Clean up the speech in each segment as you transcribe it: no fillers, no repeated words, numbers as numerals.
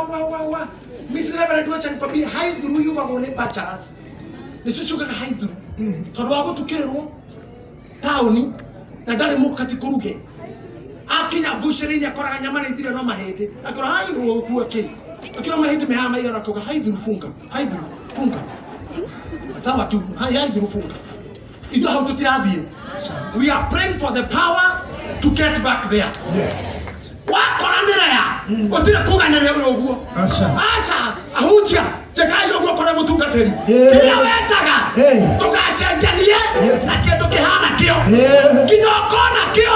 wa Miss Reverend wacha nikwambie haidhuru yuko gone bachelors nicucuga haidhuru tondu wa gutukirwo tauni na ndari mukati kuruge akinya bushiri akoraga nyama nithire no mahindi akora haidhuru kuwa ki akira mahindi mehama ira nakoga haidhuru funga sawa tu haidhuru funga ido how to tirathie. We are praying for the power to get back there. Yes. Wakoranira ya otire kuganira uguo asha ahujia jekai uguo kore mutungateri kile wendaga tugacenjanie na kindu kihana kio kinokona kio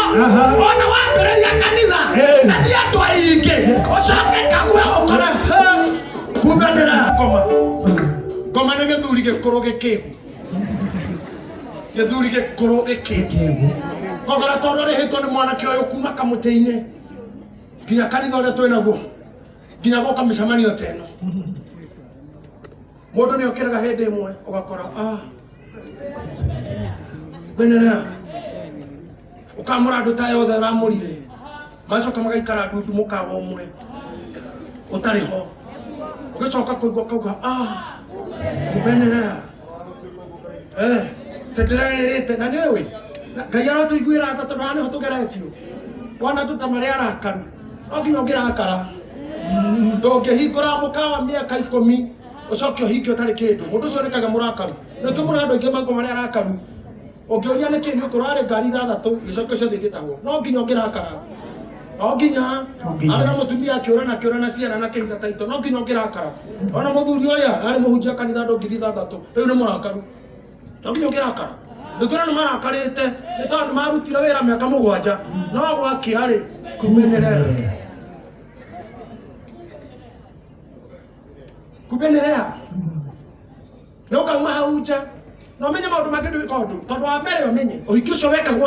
ona wambereria kanitha na ni andu aingi ucoke kagwe ukore kuganira ngoma ni githuri gikuru gikigu githuri gikuru gikigu kogora tondu rihitwo ni mwanake uyu kuma kamutini nginya kanitha uria twina guo nginya goka micemanio teno mundu ni okiraga hindi imwe ugakora benera ukamura andu ta yothe ramurire macoka magaikara ndundu mukawa umwe utari ho ugicoka kuigua kauga benera tetererete na niwe Ngai aratuiguira tha tondu niho tugeretio wana tutamari arakaru oginya ngirakara ndungihingura mukawa miaka 10 ucoke uhingio utari kindu mundu ucio nikaga murakaru niki murandu ingi mango mari arakaru ungioria niki ni ukorwo ari ngari 6 icoke cio thingitahwo no nginya ngirakara no nginya ari na mutumia akiurana ciana na kihitha taito no nginya ngirakara ona muthuri uria ari muhunjia kanitha ndungi 6 riu ni murakaru no nginya ngirakara ndukira nimarakarite ni tondu marutire wira miaka 7 no gwakia ri kubenerea no kauma hauja no menye maundu makindu wikondu tondu wa mbere umenye uhiki ucio wekagwo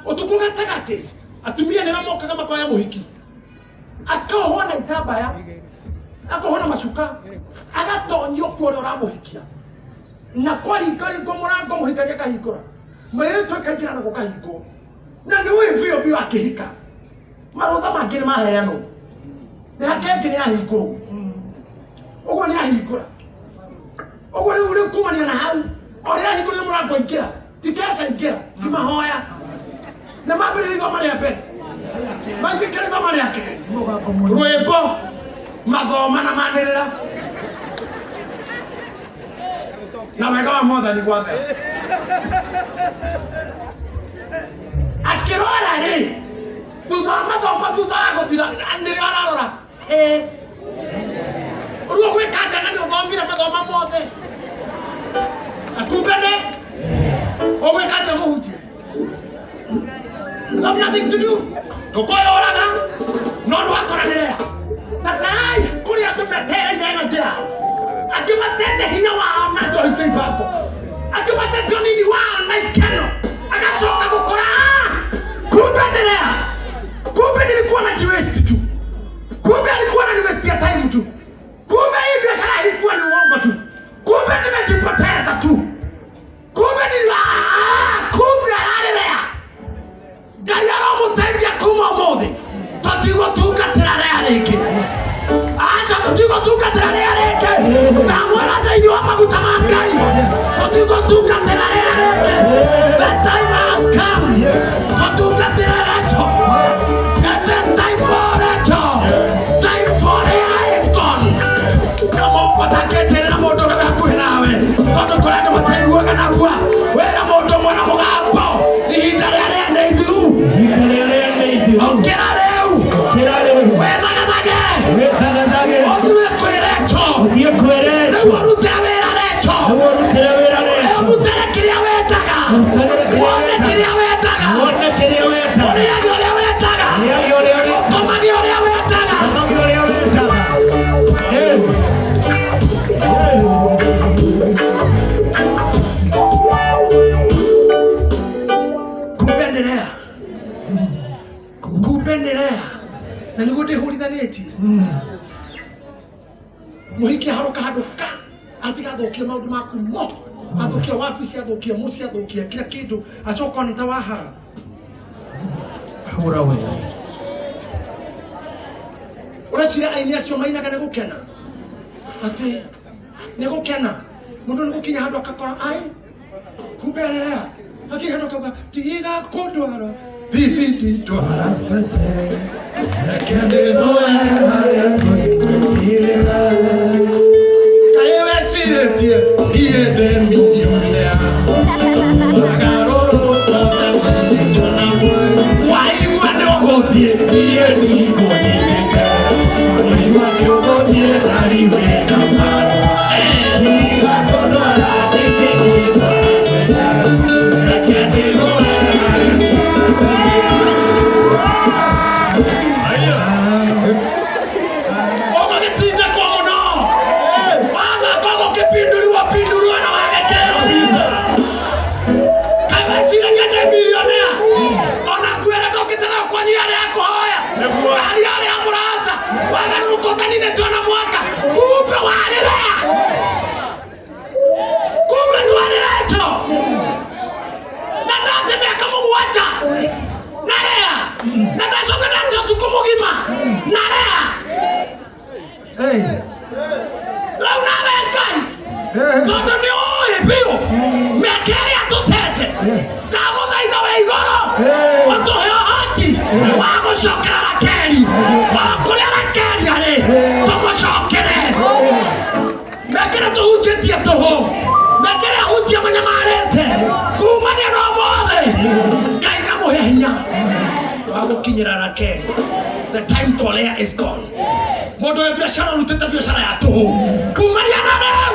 utuku gatagati atumia nira mokaga makoya muhiki akaohwo na itambaya akohwo na macuka agatonyio kuo ria uramuhikia na kwaringaringo murango muhikaria kahingura mwere twekagira na gukahingo na ni wi bio akihika marutha mangi ni maheano ni hakengi ni ahingurwo uguo ni ahingura uguo ni uri kumania na hau ori ahingurire murango ingira tikesa ingira kimahoya na mabiri thoma ria mbere maigikire thoma ria keri rwimbo mathoma na manirira na wega wa Mwathani gwathe akirora ri thutha mathoma thutha wa guthira niri ararora uruo gwikanja na ni uthomire mathoma mothe akumbene ogwikanja muhunjia have nothing to do ndukoyoraga no ndwakoranire tatarai kuri andu metereire ino njira akimatete hinya wao na Joyce Ibako akimatete nini wao na ikeno agacoka gukora kumbe nilikuwa na jiwesti tu kumbe alikuwa na university ya time tu kumbe hii biashara ilikuwa ni uongo tu kumbe nimejipoteza tu kumbe ararelea Ngai aramuteithia kuma umuthi tutigo tungatira ria ringi aca tutigo tungatira ria ringi na mwera thiini wa maguta ma Ngai tutigo tungatira ria ringi the time has come tungatira Rachel it is time for Rachel time for her is gone kamo pataketerera mundu uri hakuhi nawe tondu kuri andu mateiguaga narua wira mundu mwana mugambo ihinda riria ni ithiru okira riu wethagadage uthie kwi Rachel urutire wira Rachel urutire kiria wendaga wone kiria wendaga uriage uria wendaga ukomanie uria wendaga kubenerea na niguo ndihurithanĩtie muhiki haruka handuka atigathukia maundu maku mo athukia wabici athukia muci athukia kila kindu acoka nta wahara hura we uracira aini acio mainaga nĩ gũkena atĩ nĩ gũkena mũndũ nĩ gũkinya handũ akakora ai kumbe arĩrĩa akihandũ kauga tiga kũndwara bibidi twara sese kende noe harĩa ngũirĩra kaĩ wecirĩtie niĩ ndĩ millionaire waigua nĩ ũgũthiĩ niĩ ndigũnyitĩka waigua nĩ ũgũthiĩ harĩ wĩra marwa tiga kũndwara bibidi twara sese kende noe The time for Leah is gone. Modo ya biashara unateta biashara ya toho. Kumania na leo.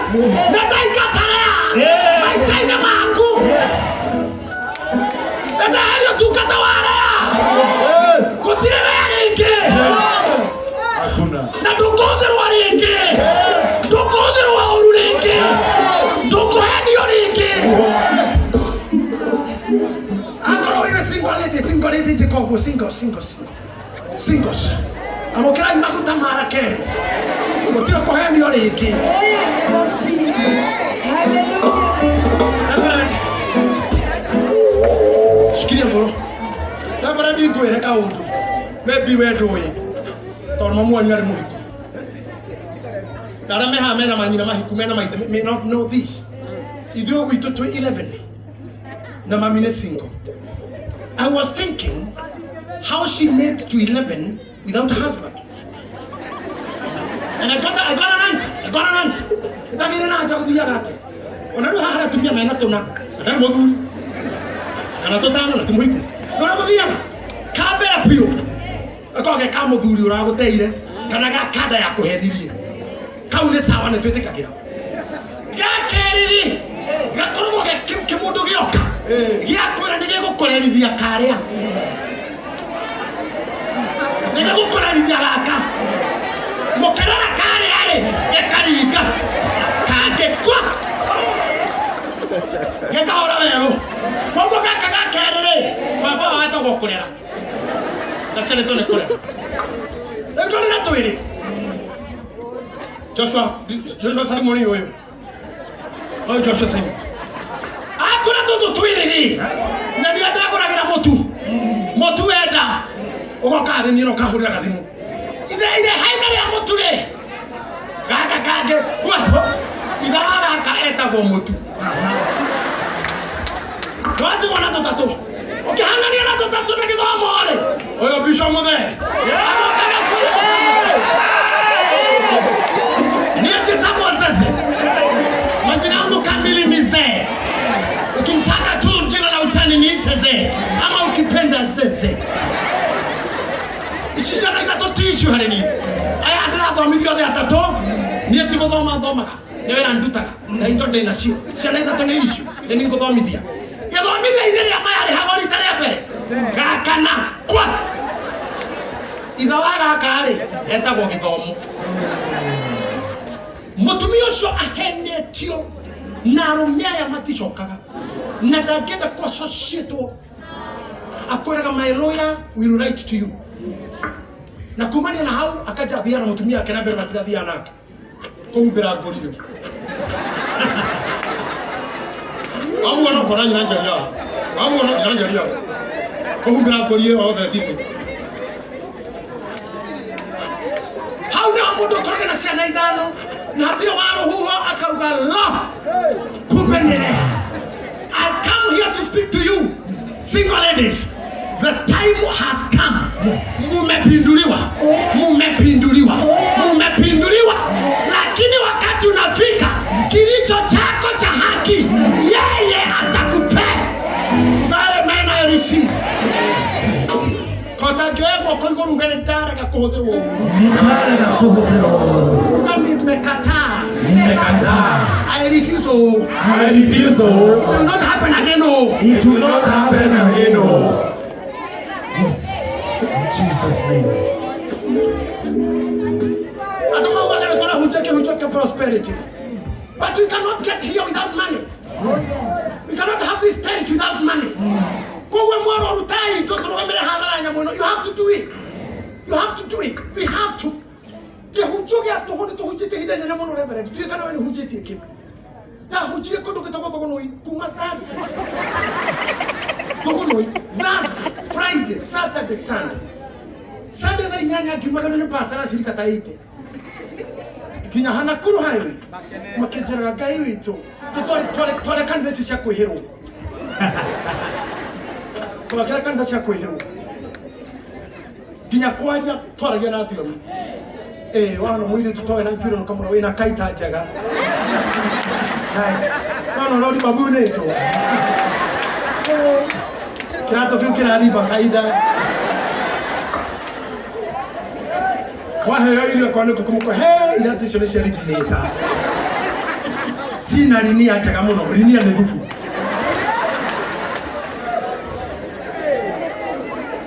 Nenda ikatalea. Maisha ina maku. Nenda hali tukata wale. Kutirela yake. Hakuna. Na dukodero walike. Dukodero wa urulike. Dukoheni yolike. Akoro yo single lady jikopo singles. Amokera imaguta marakeri. Gutira koheni oriki. Shikilia bro. Labda ndiko ile kaundu. Maybe we do it. Tono mamu ani ali muhiku. Dara meha mena manyina mahiku mena maite may not know this. Idio wito to 11. Na mamine single. I was thinking how she made to 11 without a husband. And I got an answer. Itagire na acha kudia gate. Onaru hahara tumia mena tona. Adar moduli. Kana totano na tumuiku. Nona kudia. Kabera pio. Akoge ka moduli uraguteire. Kana ga kada ya kuhenirie. Kaune sawa ne twetekagira. Gakeriri. Gakorogo ge kimundo gioka. Giakwira nige gukorerithia karia. Nega gukorerithia gaka. Mukerera karia ekaringa. Kangekwa. Geka ora wero. Kogo gaka gakerere. Baba wata gukorera. Gacere tone korera. Ndio na twiri. Joshua Simoni oyo. Oyo Joshua Simoni. Akura toto twiri. Na ndia ndaguragira mutu wenda. Ugokare nino kahurira gathimu. Ide haina ria mutu re. Gaka kage kwa. Idara ka eta go mutu. Watu wana totatu. Ukihangania na totatu na githomo ore. Oyo bisho muthe. Majina yangu kamili ni Zee. Ukimtaka tu jina la utani niite Zee. Ama ukipenda Zeze. Ishisha na itato tishu hareni. Aya adira thomithio the atato. Niĩ ti gũthoma thomaga. Nĩ wĩra ndutaga. Na into ndĩna cio. Ciana ithatu nĩ issue. Nĩ niĩ ngũthomithia. Gĩthomithia ithĩ rĩa maya rĩhagwo rita rĩa mbere. Gakana kwa. Itha wa gaka rĩ etagwo gĩthomo. Mutumia ucio ahenetio na arume aya maticokaga na ndangĩenda kũassociatwo akwĩraga my lawyer will write to you na kumania na hau akaja thia na mutumia akena mbere matigathia nake kũhumbĩra ngũrirũ amu wana kona nyina njaria kũhumbĩra ngũrirũ othe thimu na ciana ithano na hatire wa ruhuho akauga lo kubenelea. I come here to speak to you single ladies. The time has come. Yes. Mumepinduliwa. Mumepinduliwa. Mumepinduliwa. Lakini wakati unafika, kilicho chako cha haki yeye atakupea. Mare mena receive. Kota joego kwa ngere taraga kuhudhirwo. Niparaga kuhudhirwo. Kami nimekataa. Nimekataa. I refuse. I refuse. It will not happen again. It will not happen again. Yes, in Jesus' name. I don't know whether to talk prosperity, but we cannot get here without money. Yes. We cannot have this tent without money. You have to do it. Yes. You have to do it. We have to. Friday, Saturday, Sunday. Sunday the nyanya kimagano ni pasara shirika taite. Kinya hanakuru highway. Makejera gai witu. Tore kan beti cha kuhero. Tore kan beti cha kuhero. Kinya kwaja tore gana tio. Wana mwili tutoe na njuro no kamura wina kaita jaga. Hai. Wana lori babu neto. Kirato kila riba kaida. Wahe ile kwa niko kumko ila tisho shiriki leta. Sina rini acha kama no rini ne gufu.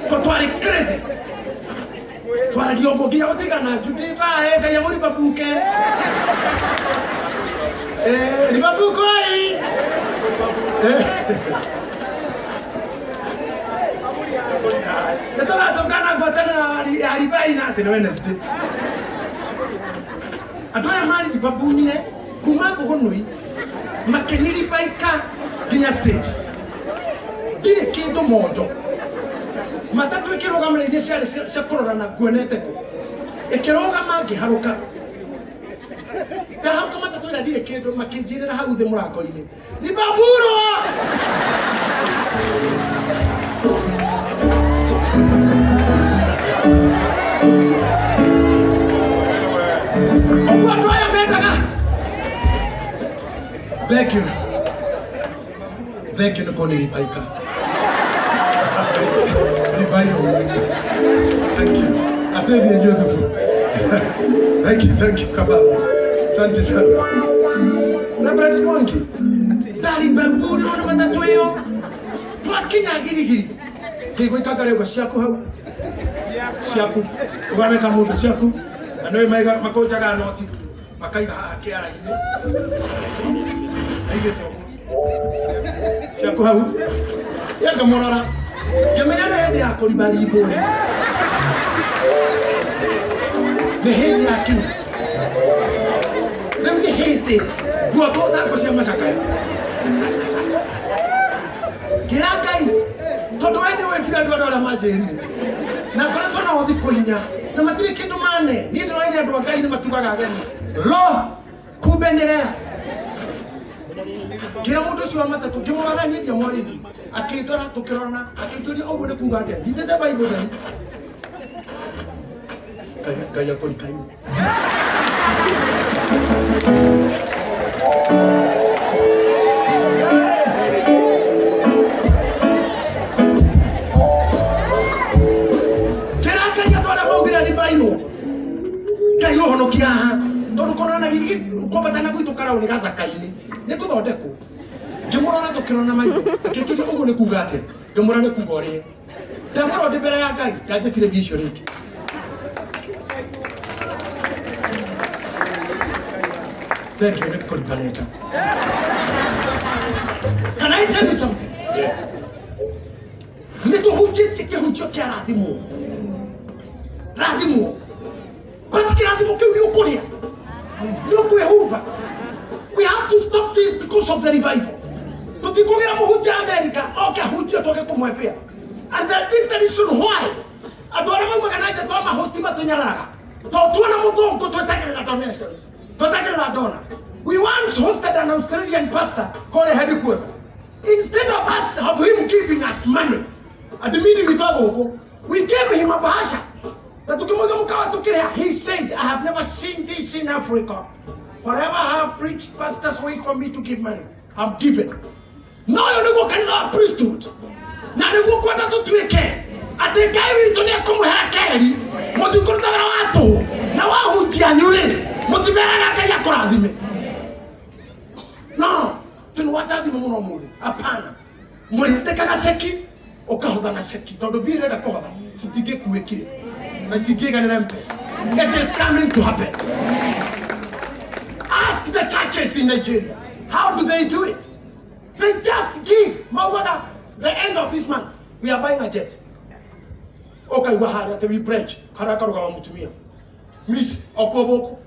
Kwa twari crazy. Twara diogo kia otiga na jutiba kaya muri babuke. Ni babuko ai. Netola tokana gotana haribai na tene Wednesday. Adoya mali di babunire kuma gogonoi makeniri baika ginya stage. Gire kindo modo. Matatu ekiroga mali dia cia korora na kuoneteko. Ekiroga mangi haruka. Haruka matatu ira dire kindo makinjirira hau the murako ini. Ni baburo. Thank you. Thank you, Nikoni Baika. Thank you. I tell you, you're beautiful. Thank you, Kabab. Santi sana. Reverend Mwangi. Dari bamburi wana matatu hiyo. Twakinya giri. Kiko ikakale kwa siaku hau. Siaku. Ugameka mundu siaku. Anoe maiga makocha ga noti. Makaiga hakiara ine. Siaku hau. Yanga morara. Kemenya na hedi yako libali ibole. Ne hedi yaki. Ne hedi. Gua bota kwa siya masakaya. Kirakai. Todo ene wefia dwa la majeri. Na kana tona othi koinya. Na matire kindu mane. Ni ndo ene andwa kai ni matugaga ageni. Lo kubenderea. Kira mundu ucio wa matatu kimwara nyedia mwarigi akindora tukirorana akinjuria oguo ni kuga atia nditete Bible thani kaya kulikai kira kaya tora maugira ni Bible kayo hono kiaha tondu korona gigi kopatana gwitu karau ni gathakaini ni kuthondekwo ngimurora tukirona maitho akikiri uguo ni kuga atia ngimurora ni kuga uri ndamurora ndi mbere ya Ngai yanjitire vision riki thank you Nicole Paleta. Can I tell you something? Yes. Nito hujiti ke hujokia radimu patikira radimu ke uyokoria yokwe huba. We have to stop this because of the revival. Tutikugira muhuja America, okay, huja toke kumwefia. And that is the reason why adora mama kanaja toma hosti matunyaraga. Tuona mudhungu twetagerera donation. Twetagerera donor. We once hosted an Australian pastor called a headquarter. Instead of him giving us money, at the meeting we gave him a bahasha. He said, I have never seen this in Africa. Wherever I have preached, pastors wait for me to give money. I'm giving. No, you don't go priesthood. Now you go to tweak. I say, Gary, don't you come here, Kelly? What you could have done? Now I would tell you, what you better. No, to what does the moon apana? When the Kagaseki, or Kahana Seki, to be read a corner, to get quickly, and to get an emphasis. It is coming to happen. Ask the churches in Nigeria, how do they do it? They just give. Mawada, the end of this month, we are buying a jet. Okay, we had to be pledged. Karakaruga Mutumia. Miss Okoboko.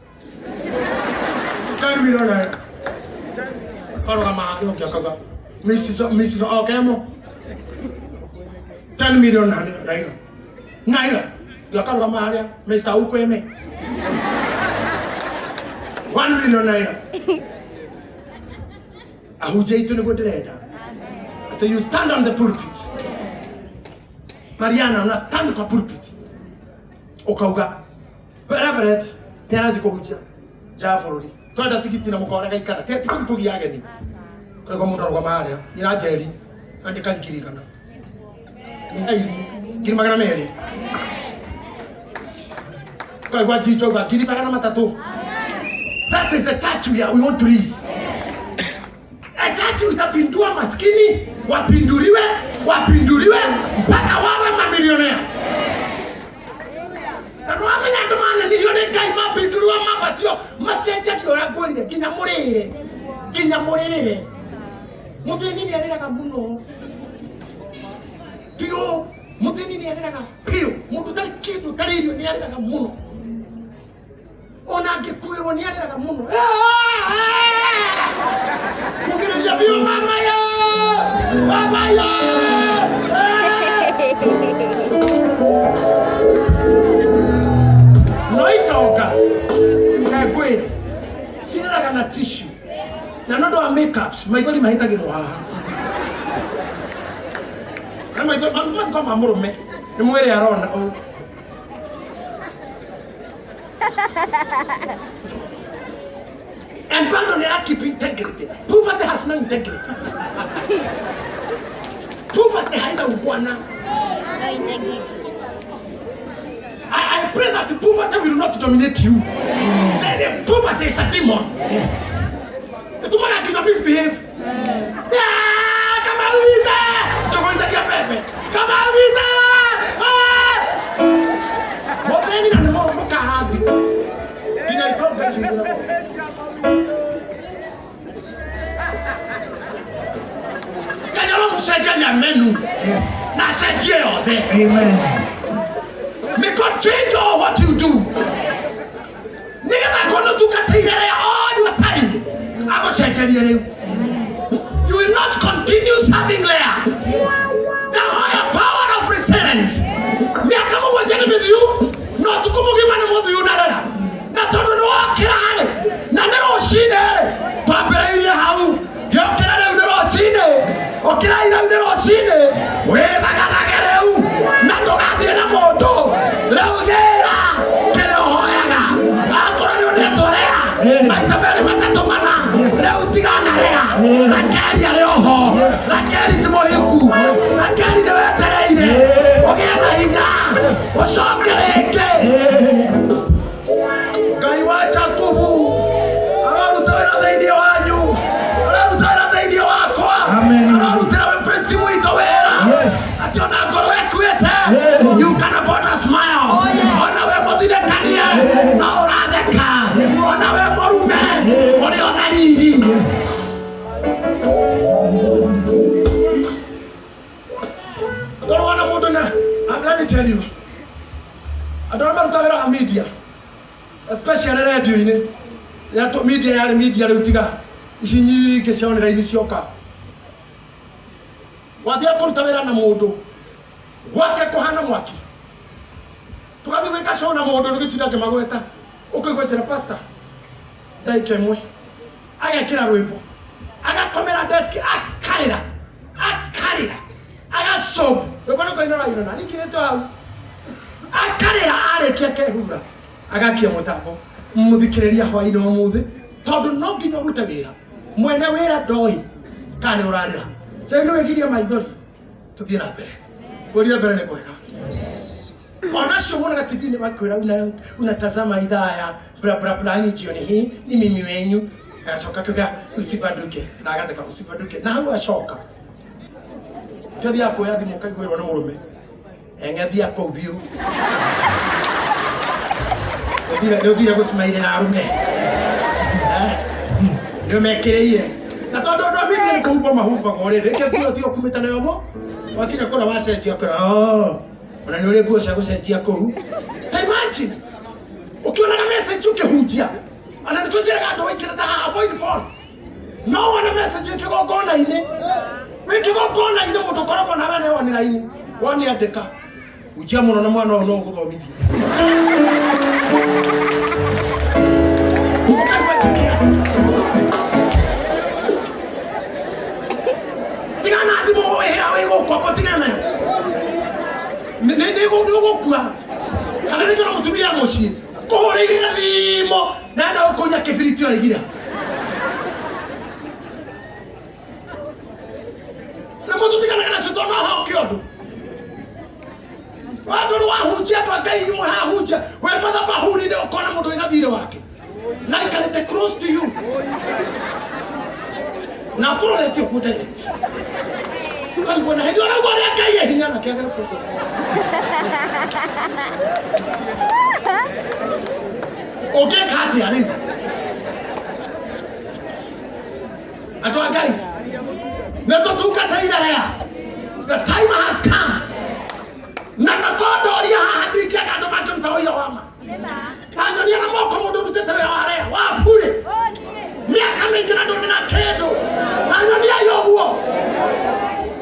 10 million naira. Karugama, Yokaga. Mrs. Okemo. 10 million naira. Naira. Yakarugama, Mr. Ukweme. 1 million naira. Ahujay to the good leader. Until you stand on the pulpit. Mariana, na stand kwa pulpit. Okauga. Reverend, yana di kuhuja. Jaforori. Twada tikiti na mukora gaikara. Te tikiti kugiage ni. Kwa mundu kwa mahali. Ina jeri. Andika ikirikana. Ai, kiri magana meri. Kwa jicho kwa kiri magana matatu. That is the church we want to raise. A church utapindua maskini, wapinduliwe mpaka wawe mamilionea. Kanu amenya ndomana milione kai mapinduliwa mabatio masenja kiora golire kinya murire. Muthini ni ariraga muno. Pio, muthini ni ariraga pio. Mundu tari kindu taririo ni ariraga muno. Ona angikuirwo ni ariraga muno. Kugireria bio mama yo. Noitoka. Kakweli. Sinaraga na tissue. Na nodo wa makeups, maithori mahitagirwo haha. Na maithori kama murume. Ni mwere arona. And Brandon, they are keeping integrity. Poverty has no integrity. Poverty has no integrity. I pray that the poverty will not dominate you. The poverty is a demon. Yes. The woman cannot misbehave. Come on, Vita! You're going to get baby. Come on, Vita! What do you need to know? Look at how yes. Amen. May God change all what you do. You will not continue serving there. The higher power of resilience. With you, not to come with you. Not to know Kirale. Nanero Shine. Paparia Hamu. Yokera Shine. Okiraira Shine. Where Bagadagareu. Natogatiana Moto. Laugera. Kerohoyaga. Akorayo de Torea. Aitabere Matatomana. Leusigana Rea. Rakari Reoho. Rakari Timohiku. Rakari de Vetereine. Ogena Ina. Oshokereke. Kaiwacha kubu. Ararutera thĩinĩ wanyu. Ararutera thĩinĩ wakwa. Amen. Ararutera we presti muito wera. Yes. Ationa ngoro ekuĩte. You can afford a smile. Ona we mũthirĩkanie. Na ũratheka. Ona we mũrume. Ũrĩ ona riri. Yes. Don't want to go to let me tell you. I don't want to talk about media. Especially radio ini. Ya to media lutiga. Isinyi kesione radio sioka. Wadia kontavera na modo. Wake kohana mwaki. tukathi weka show na mundu ngitinda ngimagweta ukaigwa njira pastor ndaike mwe agekira rwimbo agakomera desk akarira agasob rwimbo ko inora ino na nikireto hau akarira arekia kehura agakia mutambo muthikiriria hwaini wa muthi tondu no nginya urute wira mwene wira ndoi kana urarira tendo wegiria maithori tuthie na mbere kuria mbere ni kwega ona sio mwana TV ni wakwira unatazama idhaa ya bra bra ni jioni hii ni mimi wenyu ashoka kaga usibanduke na agateka usibanduke na hau ashoka kathia kuya thimu kaigwirwo na murume engathia ko view ndio gusimaire na arume ndio mekireire na tondu ndo mimi ni kuhupa mahumba gore reke tio kumita nayo mo wakira kora wacenjia kora ona ni uri guoca gucenjia kuru imagine ukiona message ukihunjia ana nikujira andu waikira ta avoid phone no one message ukigogona ine wikigogona ine mutu koragwo na bana woni line woni andika ujia muno na mwana no guthomithia tigana thimo wehe awe gukwa tigana nego gukua kana ni kana mutumia muci kuhuriire na thimo na nda ukunya kibiriti urigira na mutu tigana kana citona ha ukiondu watu wahunjia tu Ngai ni wahunjia we madhabahuni ndio ukona mundu ina thire wake na ikalete close to you na kurorete ukudai kali bona hedio na gore Ngai hinya na kiagera ko oke kati ali atwa Ngai neto tukataira rea the time has come na nakodoria hadithi ya ndo makiruta oyo wama Tanzania na moko mundu rutetere warea wapure miaka mingi na ndo na kedo Tanzania yoguo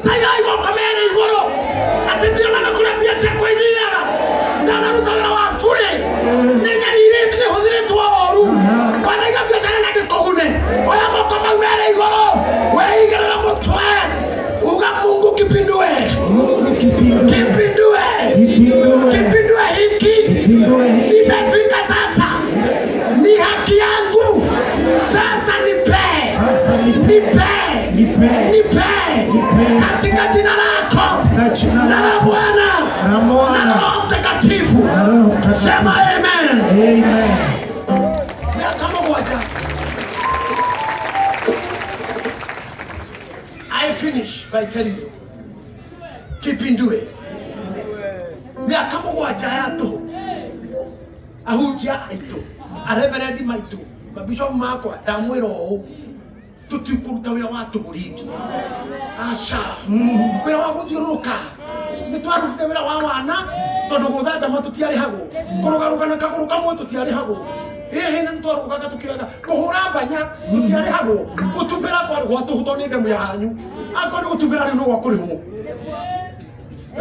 Ngai moko mere igoro atindio na kula biasha kwa inyara ndana rutagara wapure nenya direct ne hodire twaoru wanaiga biashara na ndikogune oya moko mere igoro we igara mutwe uga Mungu kipindue hiki imefika sasa ni haki yangu sasa nipe katika jina lako la Bwana na Roho Mtakatifu sema amen na kama moja I finish by telling you kipindue miaka mugwanja yato ahunjia aitu areverend maitu mabishop makwa ndamwira uu tutikuruta wira watu buriki acha wira wa guthiuruka nitwarutite wira wa wana tondu guthanda matutiari hago kurugaruga na kaguru kamwe tutiari hago hehe na ntwarugaga tukiraga kuhura banya tutiari hago gutubira kwa gwatuhuto ni ndemu ya hanyu akoni gutubira ri no gwakurihu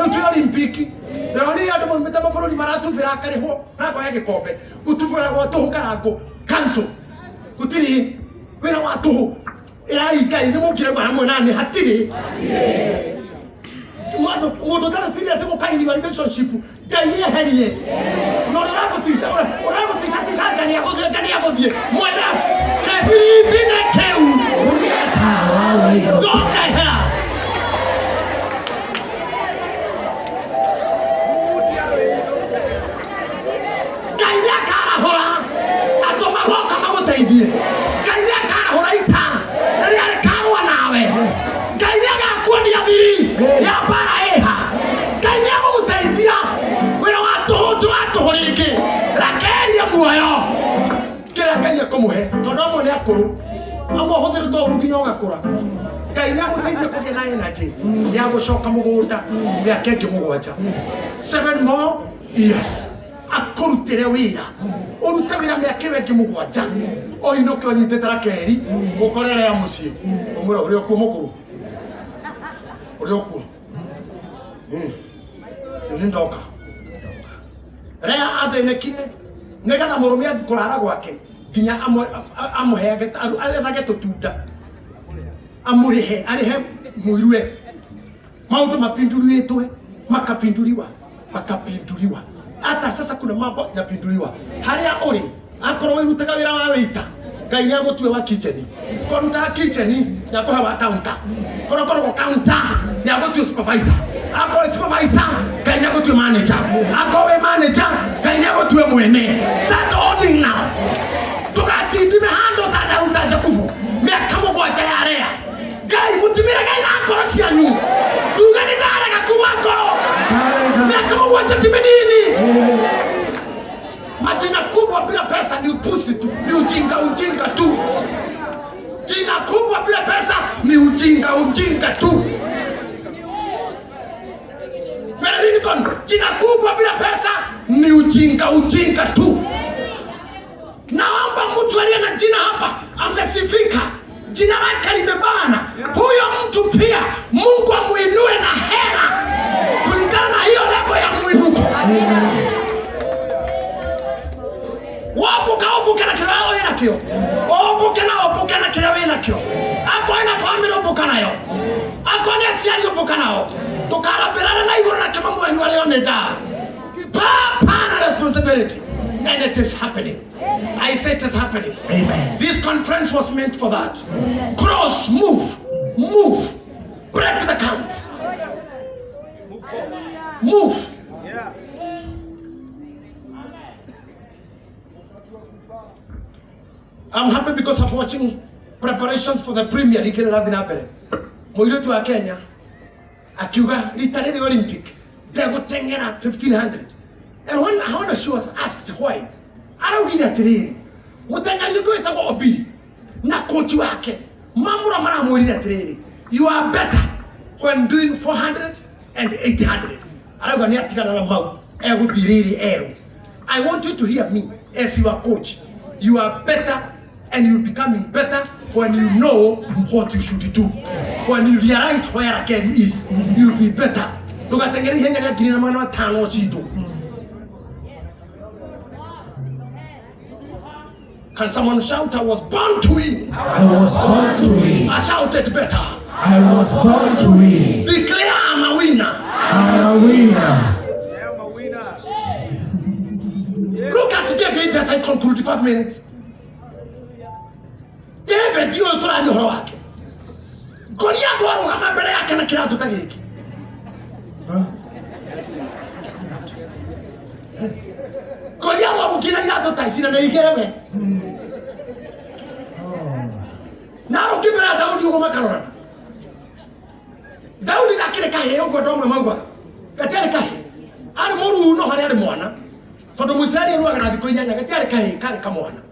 Ndio Olimpiki. Ndio andu mwimita mabũrũri maratubira akarihwo na kwa gikombe. Utubira gwa tuhu karango cancel. Gutiri wira wa tuhu. Iraika ni mukire kwa hamwe nani hatiri. Mundu tara serious ko kaini relationship. Ngai eherie. No ragutita tisha kani yako die. Mwera. Kebiri na keu. Uniata wawe. Ndio Kaida kahora ita nari karwa nawe kaida gakuonia thiri ya bara eha kaida gugutethia wira watu ringi rakeria muoyo kira kaia kumuhe tondu amwe ni akuru amwe huthiru to ruginya ugakura kaida muteithia kugia na energy ya gucoka mugunda miaka ingi mugwanja 7 more years akurutire wira urute wira miaka wengi mugwanja oinuke onyite tarakeri mukorere ya mucie umura uri okuo mukuru uri okuo ni ndoka rea athenekire negatha murumia kurara gwake nginya amuheage athage tutunda amurihe arihe muirue maundu mapinduliwetwe makapinduliwa hata sasa kuna mambo inapinduliwa haria uri akorwo wirutaga wira wa wita Ngai agutue wa kitchen konta kitchen ya ko hawa counter kono counter ya agutue supervisor ako supervisor Ngai agutue manager ako we manager Ngai agutue mwene start owning now tukati timehando tada utaje kufu miaka mugwanja ya rea Ngai mutimira Ngai akoro cianyu tugani darega kumako miaka mugwanja timenini majina kubwa bila pesa ni upusi tu, ni ujinga tu. Jina kubwa bila pesa ni ujinga tu. Lincoln, jina kubwa bila pesa ni ujinga tu. Naomba mtu aliye na jina hapa amesifika, jina lake limebana, huyo mtu pia Mungu amuinue na hera kulingana na hiyo level ya mwinuko. Wabuka na kila wewe nakyo. Obuka na kila wewe nakyo. Ako ina family obuka nayo. Ako ni asiali obuka nao. Tukarabirana na igoro na kama mwanyu wale oneda. Papa responsibility. And it is happening. I say it is happening. Amen. This conference was meant for that. Yes. Cross, move. Break the count. Move. Yeah. I'm happy because of watching preparations for the Premier League in Radinapere. Moiletu wa Kenya akiuga litareli Olympic degutengera 1500. And when she was asked why, araugira atiriri mutengeri gwetagwo Obi na coach wake mamura maramwirira atiriri, you are better when doing 400 and 800. Arauga ni atigana na mau eguthiriri eru. I want you to hear me as your coach. You are better and you're becoming better when you know what you should do. When you realize where a Kelly is, you'll be better. Can someone shout, I was born to win? I was born to win. I shouted better. I was born to win. Declare I'm a winner. I'm a winner. I'm a winner. Look at David as I conclude 5 minutes. David dio turani horo wake. Goliath warugama mbere yake na kiratu ta giki. Goliath wabukira iratu ta icina na igerewe. Naro kibera Daudi ugo makarora. Daudi ndakire kahe ugo ndomwe maugaga. Gatare kahe. Ari moru no hari ari mwana. Tondu Muisraeli ruaga na thiko inyanya gatare kahe kare kamwana.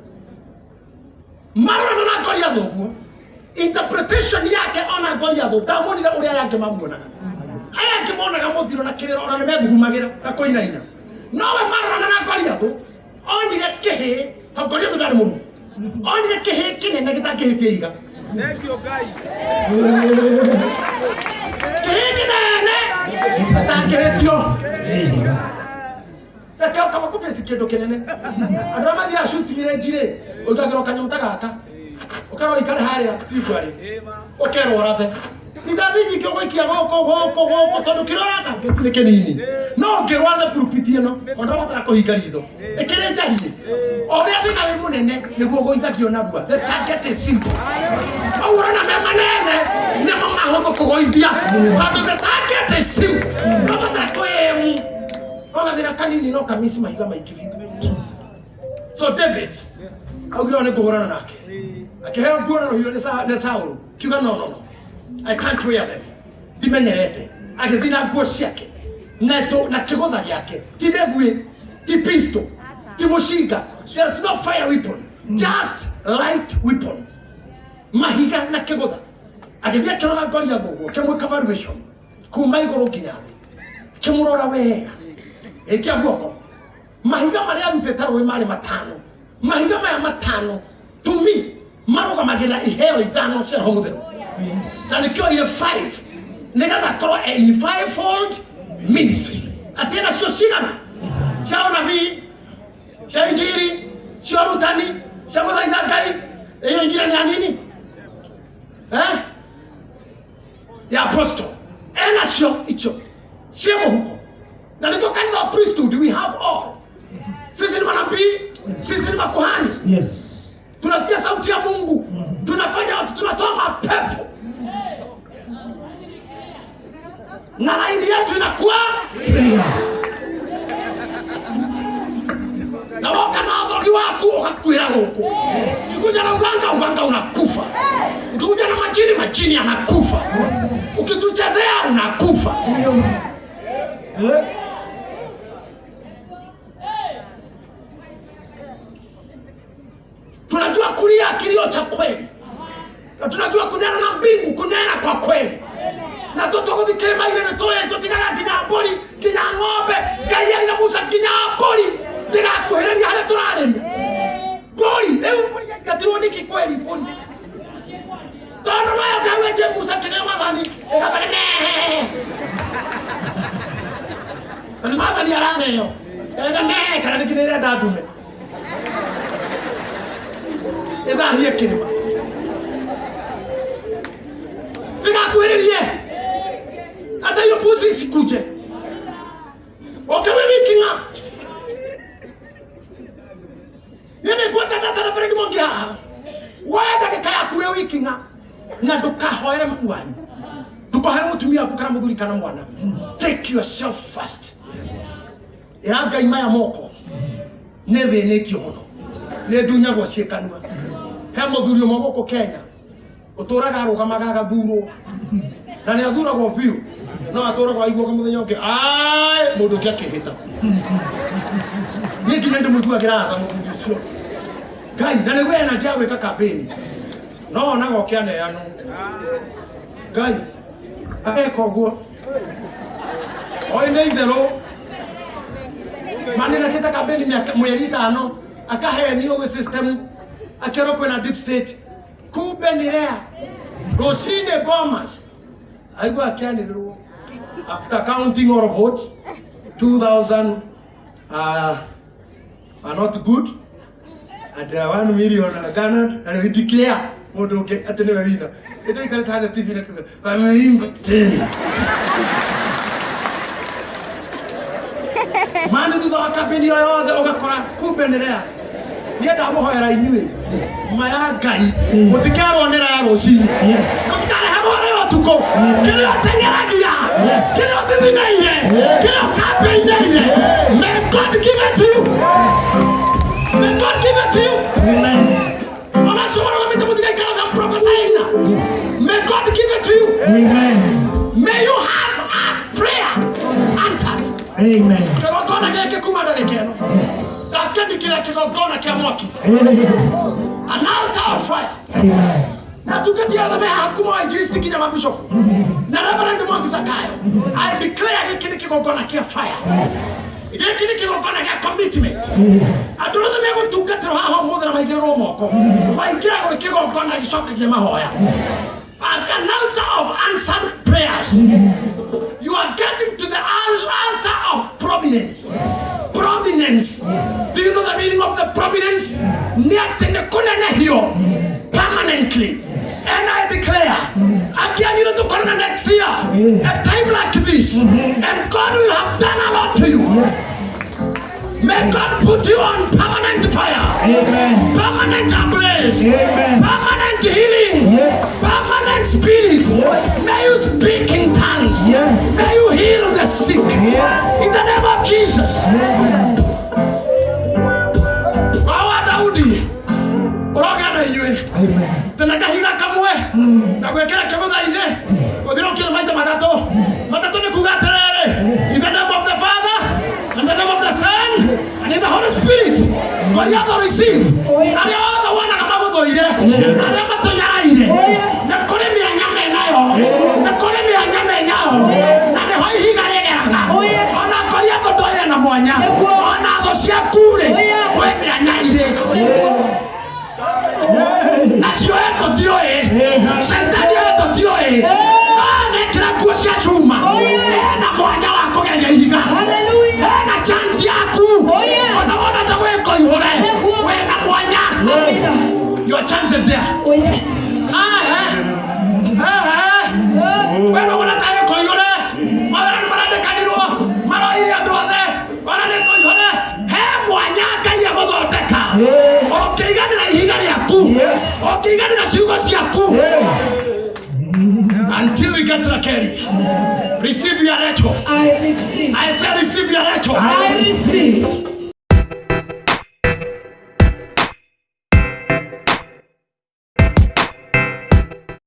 Marona na Goliath ugo. Interpretation yake ona Goliath ndamonira uria yake mamuona. Aya kimonaga muthiro na kiriro ona nimethugumagira na koinaina. Nowe marona na Goliath onire kihi to Goliath ndari muru. Onire kihi kinene gitakihitie iga. Thank you guys. Kihi kinene gitakihitio iga. Takao kama kufesi kindo kinene. Adrama dia shootingire njire ugagira kanyamta gaka. Ukaro ikare haria Steve ari. Okero rathe. Nidadiji kyo gwikia goko tondu kirora ka kinini. No ngirwathe pulpit ino ondora ta kuhinga ritho. Ikire njari. Oria thina wi munene niguo goithagio na bua. The target is simple. Aura na mema nene ne mama hotho kugoithia. But the target is simple. Baba ta kwemu. Oga thina kanini no kamisi mahiga maikivi. So David augire ne kuhorana nake. Akiheo kuona roho ne Saul. Kiuga no. I can't wear them. Dimenyerete. Agithina nguo ciake. Neto na kigotha giake. Ti begui, ti pistol, ti mushinga. There's no fire weapon. Just light weapon. Mahiga na kigotha. Agithia kirora Goliath uguo. Kimwe evaluation. Kuma iguru nginya thi. Kimurora wega. Ekia guoko. Mahiga maria arutete rowe mari matano. Mahiga maya matano. To me, marugamagira iheo ithano cia homuthero. Yes. And if you're 5, negatha korwo in 5-fold ministry. Atena cio cigana cia unabii, cia injili, cia urutani, cia guthaitha Ngai. Iyo ingine ni nini? Ya apostle. Enacio icho. Cia muhuko. Na niko kanitha wa priesthood, we have all. Sisi ni manabii, sisi ni makuhani. Yes. Tunasikia sauti ya Mungu. Tunafanya watu, tunatoa mapepo. Na laini yetu inakuwa prayer. Na woka na adhori waku ukakwira huko. Ukikuja na uganga unakufa. Ukikuja na majini yanakufa. Ukituchezea unakufa. Tunajua kulia kilio cha kweli. Na tunajua kunena na mbingu, kunena kwa kweli. Na tutokuthikire maire nitoye tutigana kinya mburi, kinya ng'ombe, Ngai ari na Musa kinya mburi. Ndigakuhereria haria turariria. Mburi, leo mburi gatirwo niki kweli mburi. Tono nayo kaweje Musa kinya mathani, ekabane. Ani mathani araneyo. Ekabane kana nikinire ndadume. Ethahie kirima. Ndigakuhererie. Hata hiyo pusi isikuje. Okawe wikinga. Nene kwa tata na Fred Mongia. Wada kaya kuwe wikinga. Na ndukahoere mwanyu. Ndukahoere mutumia kukana muthuri kana mwana. Take yourself first. Yes. Iranga imaya moko. Neve netio muno. Ne dunya gwa ciekanwa. He muthuri omogoko Kenya. Uturaga rugamaga gathuro. Na ni athuragwo biu. No aturagwo aigwo muthenya ungi ai mundu kia kihita. Ni kinya ndimwiguagira tha mundu ucio. Ngai na ni we na njia gwika campaign. No na gokia neano. Ngai ageka uguo. Oi ni ithero. Mani na kita campaign mweri 5 akaheni owe system akero kwena deep state. Kumbe ni rea. Rosine Bomas. Aigwa akianirwo. After counting all votes, 2,000 are not good, and 1 million are garnered, and we declare, okay, at the winner. They don't get a TV. I'm Man, do the campaign or the Ogakora, Kubenera. Yet I'm where I knew it. My guy, with the car on the Rosie. Yes. To go. Can you take it? Yes. Can you see the name? Can you copy the name? May God give it to you. May God give it to you. Amen. I'm not sure I'm prophesying now. Yes. May God give it to you. Amen. May you have a prayer answered. Amen. Yes. Yes. An altar of fire. Amen. Na tukatia na hakuma injilisti kinya mabishop. Na reverend Mwangi Zakayo. I declare hiki kigogona kia fire. Yes. Hiki kigogona kia commitment. Atulothe mego tukatiro haho muthe na maigiro moko. Waikira go kigogona gishoka kia mahoya. An altar of answered prayers. You are getting to the altar of prominence. Yes. Prominence. Yes. Do you know the meaning of the prominence? Niatende kunene hiyo. Permanently. Yes. And I declare, again, you know, to come next year, a time like this, and God will have done a lot to you. Yes. May God put you on permanent fire. Amen. Permanent ablaze. Amen. Permanent healing. Yes. Permanent spirit. Yes. May you speak in tongues. Yes. May you heal the sick. Yes. In the name of Jesus. Amen. Amen. Tunakahiga kamwe na kuwekera kibutha-ini uthirukire maita matatu ni kuga atiriri in the name of the Father and the name of the Son and in the Holy Spirit. Koria to receive aria othe wonaga maguthuire aria matunyaraire na kuri mĩanya menayo na kuri mĩanya menyao na niho ihiga rĩgeraga ona koria thundu na mwanya ona thũ ciaku-rĩ kwĩ mĩanya irĩ nacio eko tioe shaitani eko tioe nekira kuo cia chuma na mwanya wa kugeria ihiga na chance ya yaku. Wanaona taweko ihore. Wena mwanya. Your chances there. Oh yes. Wena wana taweko ihore. Mawena ni marade kanirwa. Maro ili andothe. Wanade ko ihore. He mwanya kai ya gothondeka. Okiganira ihiga ryaku. Okiganira ciugo ciaku. Until we get to the Kerry. Receive your Rachel. I receive. I say receive your Rachel. I receive.